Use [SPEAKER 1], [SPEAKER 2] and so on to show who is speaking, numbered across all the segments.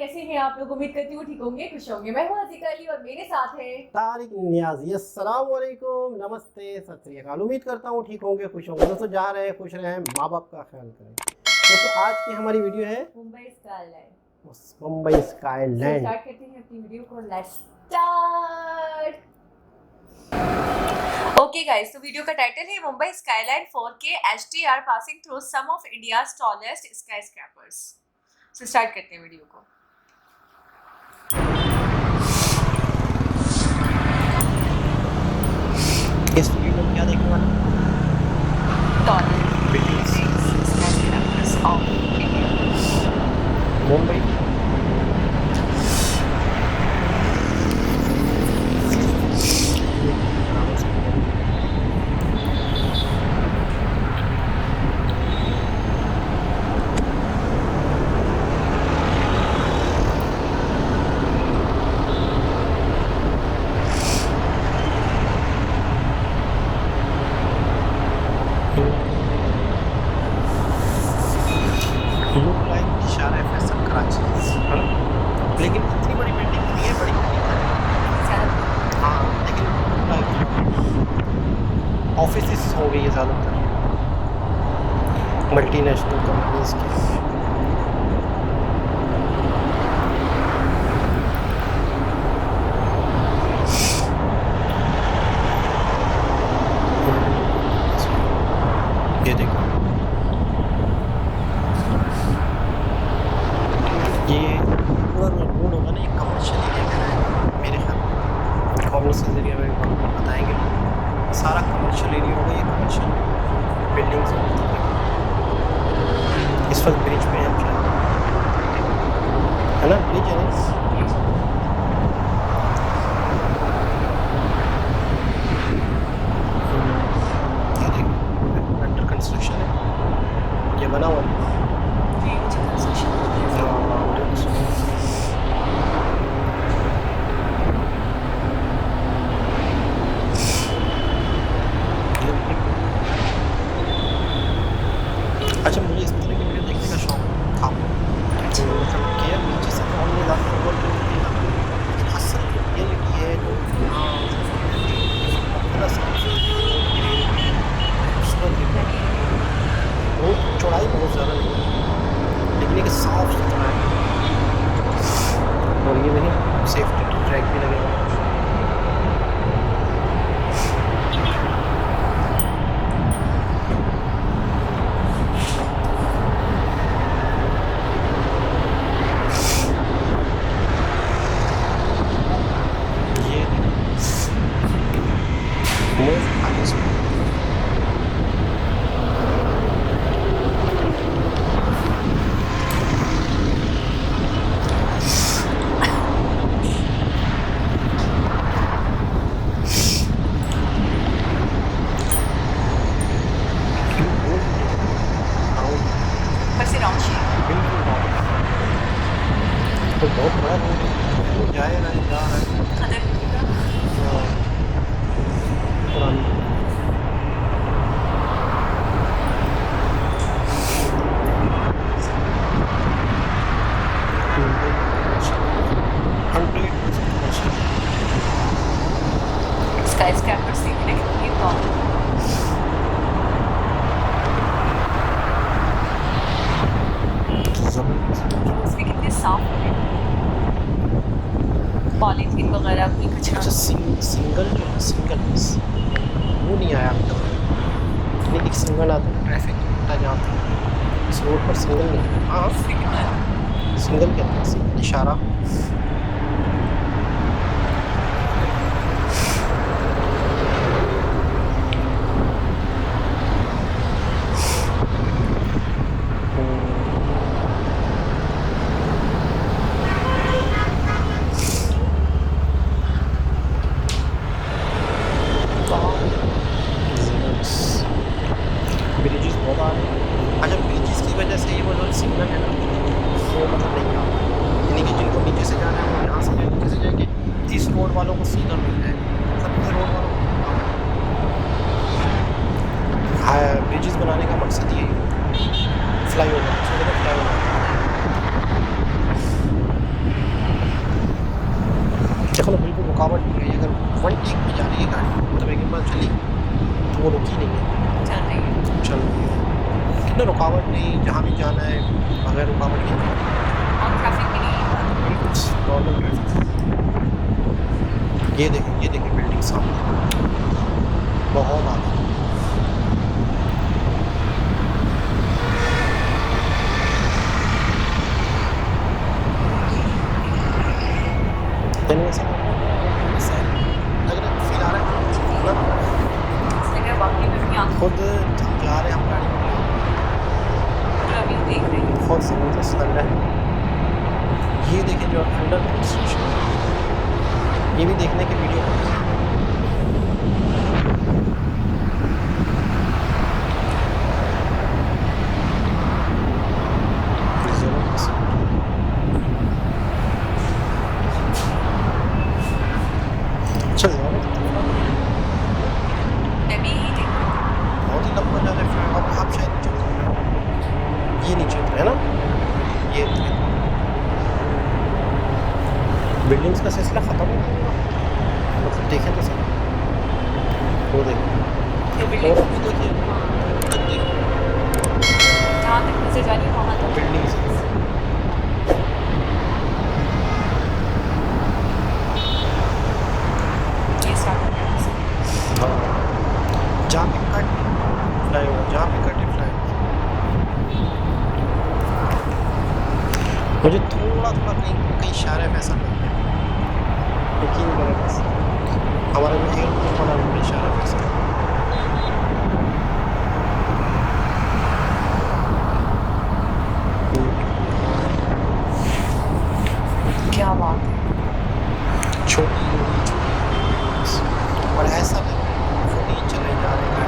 [SPEAKER 1] कैसे हैं आप लोग? उम्मीद करती हूँ ठीक होंगे, खुश होंगे। मैं हूँ अज़ीज़ा अली और मेरे साथ है
[SPEAKER 2] तारिक नियाज़ी। अस्सलाम वालेकुम, नमस्ते, सत श्री अकाल। उम्मीद करता हूँ ठीक होंगे, खुश होंगे। दोस्तों जा रहे हैं, खुश रहें, माँ बाप का ख्याल करें। दोस्तों आज की हमारी वीडियो है
[SPEAKER 1] Mumbai skyline.
[SPEAKER 2] Mumbai skyline.
[SPEAKER 1] Start करते हैं अपनी वीडियो को। Let's start. ओके गाइस, तो वीडियो का टाइटल है Mumbai skyline 4K HDR passing through some of India's tallest skyscrapers. So start करते हैं वीडियो को।
[SPEAKER 2] इस वीडियो में क्या देखने वाले हैं?
[SPEAKER 1] Tallest buildings skyscrapers of India.
[SPEAKER 2] Mumbai look like निशान है फैसल कराची, है ना? लेकिन इतनी बड़ी बिल्डिंग नहीं है, बड़ी बिल्डिंग है। हाँ, लेकिन लुक लाइक ऑफिस हो गई है ज़्यादातर मल्टीनेशनल कंपनीज की। ये देखो, ये पूरा रोड होगा ना, ये कमर्शियल एरिया में है मेरे ख्याल में। कमर्शियल एरिया में बताएंगे, सारा कमर्शियल एरिया होगा, ये कमर्शियल बिल्डिंग्स होंगी। इस वक्त ब्रिज पे हम शायद, है ना? ब्रिज है ना? ये देखो, अंडर कंस्ट्रक्शन है, ये बना हुआ है। अच्छा, मुझे इस तरह की वीडियो देखने का शौक था, तो मतलब किया नीचे से तो हमने ज़्यादा गौर करके देखा, लेकिन असल जो रियलिटी है, जो पूरा रोड चौड़ाई बहुत ज़्यादा नहीं है, लेकिन एक साफ सुथरा है। और ये नहीं, सेफ्टी ट्रैक भी लगे हुए हैं। तो बहुत बड़ा रोड है, वो जा रहा है, जा रहा है। पुरानी
[SPEAKER 1] स्काईस्क्रैपर्स देखने के लिए तो उसमें कितने साफ है, पॉलीथीन वगैरह कोई कचरा।
[SPEAKER 2] अच्छा, सिंगल जो है, सिंगल वो नहीं आया अभी तक। नहीं, एक सिंगल आता है ट्रैफिक होता है जहाँ पर, इस रोड पर सिंगल नहीं। हाँ, सिंगल कहते हैं, सिंगल इशारा। ब्रिजेस बहुत आ रहे हैं। अच्छा, ब्रिजेस की वजह से ये वो जो सिग्नल है ना, वो मतलब नहीं आ रहा, यानी कि जिनको नीचे से जाना है वो यहाँ से नीचे से जाएंगे, इस रोड वालों को सीधा मिल जाएगा, सब रोड वालों को। ब्रिजेस बनाने का मकसद ये है, फ्लाई ओवर, फ्लाई ओवर। जाना है बगैर रुकावट के,
[SPEAKER 1] और ट्रैफिक भी नहीं है।
[SPEAKER 2] बिल्कुल नॉर्मल ट्रैफिक। ये देखें बिल्डिंग सामने बहुत आगे। यानी ऐसा लग रहा है फील आ रहा है ना,
[SPEAKER 1] इस जगह वाकई में अपनी आंखों
[SPEAKER 2] खुद हम जा रहे हैं, हम गाड़ी में
[SPEAKER 1] को अभी देख रही हूँ।
[SPEAKER 2] बहुत ज़बरदस्त लग रहा है। ये देखें जो अंडर कंस्ट्रक्शन, ये भी देखने की वीडियो अच्छा
[SPEAKER 1] मैं भी यही देख रही हूँ।
[SPEAKER 2] बहुत ही लंबा जा रहा है। अब आप शायद ये नहीं चल रहा है ना, ये बिल्डिंग्स का सिलसिला ख़त्म हो गया, मतलब देखें तो सही, वो देखें
[SPEAKER 1] ये
[SPEAKER 2] और
[SPEAKER 1] बिल्डिंग
[SPEAKER 2] अभी देखिए
[SPEAKER 1] जहाँ तक नजर जा रही है वहाँ तक
[SPEAKER 2] बिल्डिंग्स
[SPEAKER 1] ये स्टार्ट हो गया।
[SPEAKER 2] जहाँ पे कट फ्लाई ओवर, जहाँ पे कट फ्लाई ओवर, मुझे थोड़ा कहीं कहीं शायर फैसल लग रहा है, यकीन करें बस हमारा जो एयरपोर्ट वाला रोड है शायर फैसल।
[SPEAKER 1] क्या बात है।
[SPEAKER 2] छोटी और ऐसा लग रहा है खुद ही चले जा रहे हैं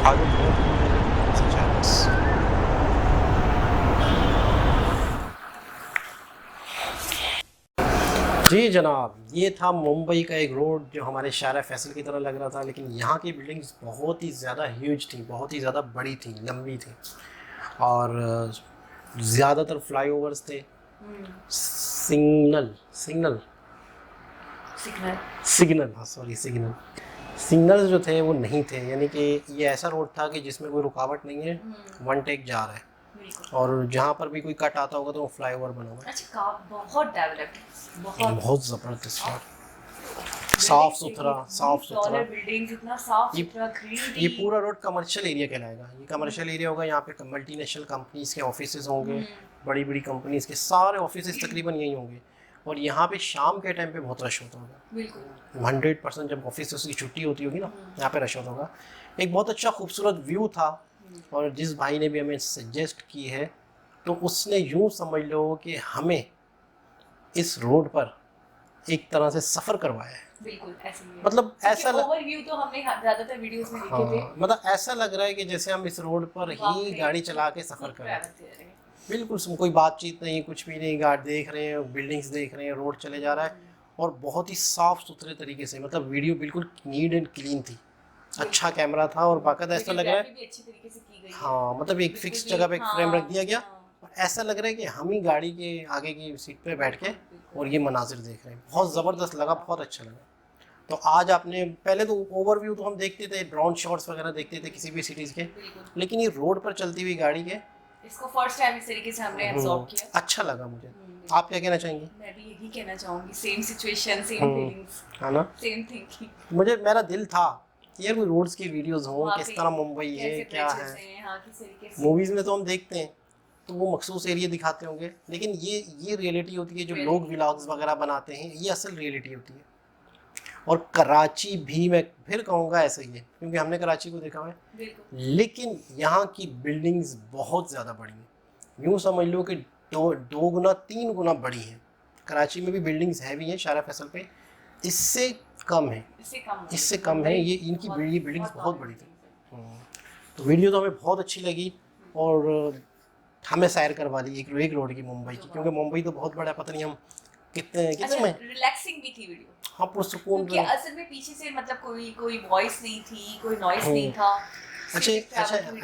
[SPEAKER 2] गाड़ी में।
[SPEAKER 1] सी जी जनाब, ये था मुंबई का एक रोड जो हमारे शारा फैसल की तरह लग रहा था, लेकिन यहाँ की बिल्डिंग्स बहुत ही ज़्यादा ह्यूज थी, बहुत ही ज़्यादा बड़ी थी, लंबी थी, और ज़्यादातर फ्लाईओवर्स थे। सिग्नल सिग्नल सिग्नल
[SPEAKER 2] सिग्नल हाँ सॉरी सिग्नल्स जो थे वो नहीं थे, यानी कि ये ऐसा रोड था कि जिसमें कोई रुकावट नहीं है, वन टेक जा रहा है, और जहाँ पर भी कोई कट आता होगा तो वो फ्लाईओवर बना हुआ है।
[SPEAKER 1] अच्छा बहुत डेवलप्ड,
[SPEAKER 2] बहुत ज़बरदस्त रोड, साफ सुथरा
[SPEAKER 1] बिल्डिंग्स, इतना साफ सुथरा ग्रीन।
[SPEAKER 2] ये पूरा रोड कमर्शियल एरिया कहलाएगा। ये कमर्शियल एरिया होगा, यहाँ पे मल्टीनेशनल कंपनीज के ऑफिसेज होंगे, बड़ी बड़ी कंपनीज के सारे ऑफिसेज तकरीबन यही होंगे, और यहाँ पे शाम के टाइम पे बहुत रश होता होगा।
[SPEAKER 1] बिल्कुल
[SPEAKER 2] 100% जब ऑफिस की छुट्टी होती होगी ना, यहाँ पे रश होता होगा। एक बहुत अच्छा खूबसूरत व्यू था, और जिस भाई ने भी हमें सजेस्ट की है तो उसने यूँ समझ लो कि हमें इस रोड पर एक तरह से सफ़र करवाया है।
[SPEAKER 1] बिल्कुल ऐसे ही है।
[SPEAKER 2] मतलब ऐसा
[SPEAKER 1] ओवरव्यू तो हमने ज्यादातर वीडियोस में देखे थे।
[SPEAKER 2] मतलब ऐसा लग रहा है कि जैसे हम इस रोड पर ही गाड़ी चला के सफ़र कर रहे हैं। बिल्कुल कोई बातचीत नहीं, कुछ भी नहीं, गाड़ी देख रहे हैं, बिल्डिंग्स देख रहे हैं, रोड चले जा रहा है, और बहुत ही साफ़ सुथरे तरीके से, मतलब वीडियो बिल्कुल नीट एंड क्लीन थी, अच्छा कैमरा था, और बाकायदा ऐसा लग रहा है
[SPEAKER 1] अच्छी तरीके से की गई है।
[SPEAKER 2] हाँ, मतलब एक फिक्स जगह पे एक फ्रेम रख दिया गया, ऐसा लग रहा है कि हम ही गाड़ी के आगे की सीट पे बैठ के और ये मनाजिर देख रहे हैं। बहुत ज़बरदस्त लगा, बहुत अच्छा लगा। तो आज आपने पहले तो ओवरव्यू तो हम देखते थे, ड्रोन शॉट्स वगैरह देखते थे किसी भी सिटीज़ के, लेकिन ये रोड पर चलती हुई गाड़ी के
[SPEAKER 1] इसको फर्स्ट टाइम इस तरीके से हमने एब्जॉर्ब किया,
[SPEAKER 2] अच्छा लगा मुझे। आप क्या कहना चाहेंगे?
[SPEAKER 1] मैं भी यही कहना चाहूँगी, सेम सिचुएशन, सेम फीलिंग्स,
[SPEAKER 2] है ना,
[SPEAKER 1] सेम थिंकिंग।
[SPEAKER 2] मुझे मेरा दिल था यार कोई रोड्स की वीडियोस हो, किस तरह मुंबई है, क्या है।
[SPEAKER 1] हाँ, किस तरीके से
[SPEAKER 2] मूवीज़ में तो हम देखते हैं,
[SPEAKER 1] तो वो मखसूस एरिया दिखाते होंगे, लेकिन ये रियलिटी होती है जो लोग व्लॉग्स वगैरह बनाते हैं, ये असल रियलिटी होती है। और कराची भी मैं फिर कहूँगा ऐसा ही है, क्योंकि हमने कराची को देखा हुआ है, लेकिन यहाँ की बिल्डिंग्स बहुत ज़्यादा बड़ी हैं। यूँ समझ लो कि दो गुना 3 गुना बड़ी हैं। कराची में भी बिल्डिंग्स हैवी हैं शारा फैसल पे, इससे कम है, इससे कम है। ये इनकी बिल्डिंग्स बहुत बड़ी थी। तो वीडियो तो हमें बहुत अच्छी लगी और हमें सैर करवा दी एक रोड की मुंबई की, क्योंकि मुंबई तो बहुत बड़ा, पता नहीं हम कितने में
[SPEAKER 3] रिलैक्सिंग भी थी वीडियो।
[SPEAKER 1] हाँ, पुरसुकून।
[SPEAKER 3] क्योंकि असल में पीछे से मतलब कोई वॉइस नहीं थी, कोई नॉइस नहीं था।
[SPEAKER 1] अच्छा,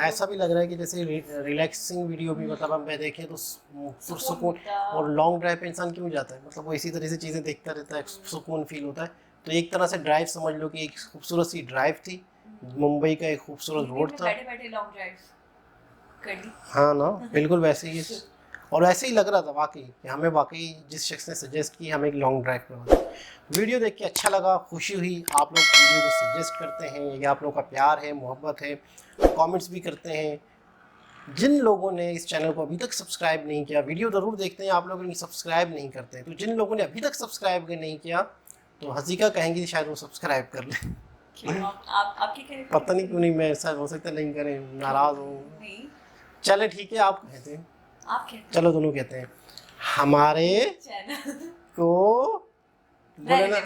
[SPEAKER 1] ऐसा भी लग रहा है कि जैसे रिलैक्सिंग वीडियो भी मतलब हम देखें तो पुरसुकून, और लॉन्ग ड्राइव पे इंसान क्यों जाता है, मतलब वो इसी तरह से चीज़ें देखता रहता है, सुकून फील होता है। तो एक तरह से ड्राइव समझ लो कि एक खूबसूरत सी ड्राइव थी, मुंबई का एक खूबसूरत रोड था।
[SPEAKER 3] बैठे लॉन्ग ड्राइव कर ली।
[SPEAKER 1] हाँ ना, बिल्कुल वैसे ही। और ऐसे ही लग रहा था वाकई कि हमें वाकई जिस शख्स ने सजेस्ट की हमें एक लॉन्ग ड्राइव करवा। वीडियो देख के अच्छा लगा, खुशी हुई। आप लोग वीडियो को सजेस्ट करते हैं, ये आप लोगों का प्यार है, मोहब्बत है, कमेंट्स भी करते हैं। जिन लोगों ने इस चैनल को अभी तक सब्सक्राइब नहीं किया, वीडियो ज़रूर देखते हैं आप लोग, लेकिन सब्सक्राइब नहीं करते, तो जिन लोगों ने अभी तक सब्सक्राइब नहीं किया तो हसीका कहेंगी शायद वो सब्सक्राइब कर लें। पता नहीं क्यों नहीं, मैं ऐसा हो सकता नहीं करें, नाराज़ हूँ। चले ठीक है, आप कहते हैं,
[SPEAKER 3] आप कहते हैं,
[SPEAKER 1] चलो दोनों कहते हैं हमारे
[SPEAKER 3] चैनल
[SPEAKER 1] को बोलना।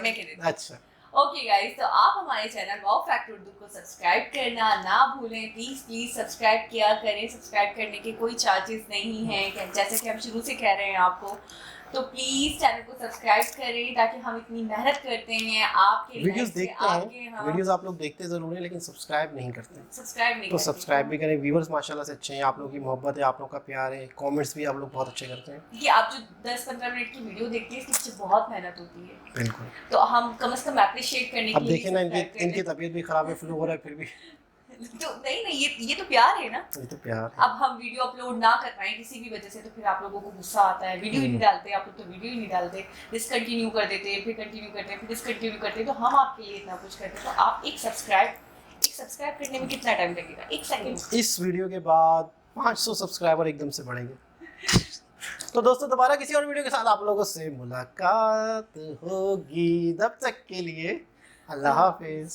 [SPEAKER 1] अच्छा,
[SPEAKER 3] ओके गाइस, तो आप हमारे चैनल वाओ फैक्टर उर्दू को सब्सक्राइब करना ना भूलें। प्लीज सब्सक्राइब किया करें। सब्सक्राइब करने के कोई चार्जेस नहीं हैं, जैसे कि हम शुरू से कह रहे हैं आपको। तो प्लीज चैनल को सब्सक्राइब करें, ताकि हम इतनी मेहनत करते हैं आपके
[SPEAKER 1] वीडियोस देखते हैं, वीडियोस आप लोग देखते ज़रूर हैं, लेकिन सब्सक्राइब नहीं करते। तो सब्सक्राइब भी करें। व्यूअर्स माशाल्लाह से अच्छे हैं, आप लोगों की मोहब्बत है, आप लोगों का प्यार है, कमेंट्स भी आप लोग बहुत अच्छे करते हैं।
[SPEAKER 3] कि आप जो 10-15 मिनट की वीडियो देखते हैं, इसके पीछे बहुत मेहनत होती है।
[SPEAKER 1] बिल्कुल।
[SPEAKER 3] तो हम कम से कम एप्रिशिएट करने के लिए।
[SPEAKER 1] अब देखें ना, इनकी तबीयत भी खराब है, फ्लू हो रहा है, फिर भी
[SPEAKER 3] तो नहीं, ये तो प्यार है ना।
[SPEAKER 1] ये तो प्यार है।
[SPEAKER 3] अब हम वीडियो अपलोड ना कर पाए किसी भी वजह से, तो फिर आप लोगों को गुस्सा आता है, वीडियो ही नहीं डालते आप लोग, तो वीडियो ही नहीं डालते, डिसकंटिन्यू कर देते, फिर कंटिन्यू करते, फिर डिसकंटिन्यू करते। तो हम आपके लिए इतना कुछ करते हैं, तो आप एक सब्सक्राइब करने में कितना टाइम लगेगा? 1 सेकंड।
[SPEAKER 1] इस वीडियो के बाद 500 सब्सक्राइबर एकदम से बढ़ेंगे। तो दोस्तों, दोबारा किसी और वीडियो के साथ आप लोगों से मुलाकात होगी। तब तक के लिए अल्लाह हाफिज।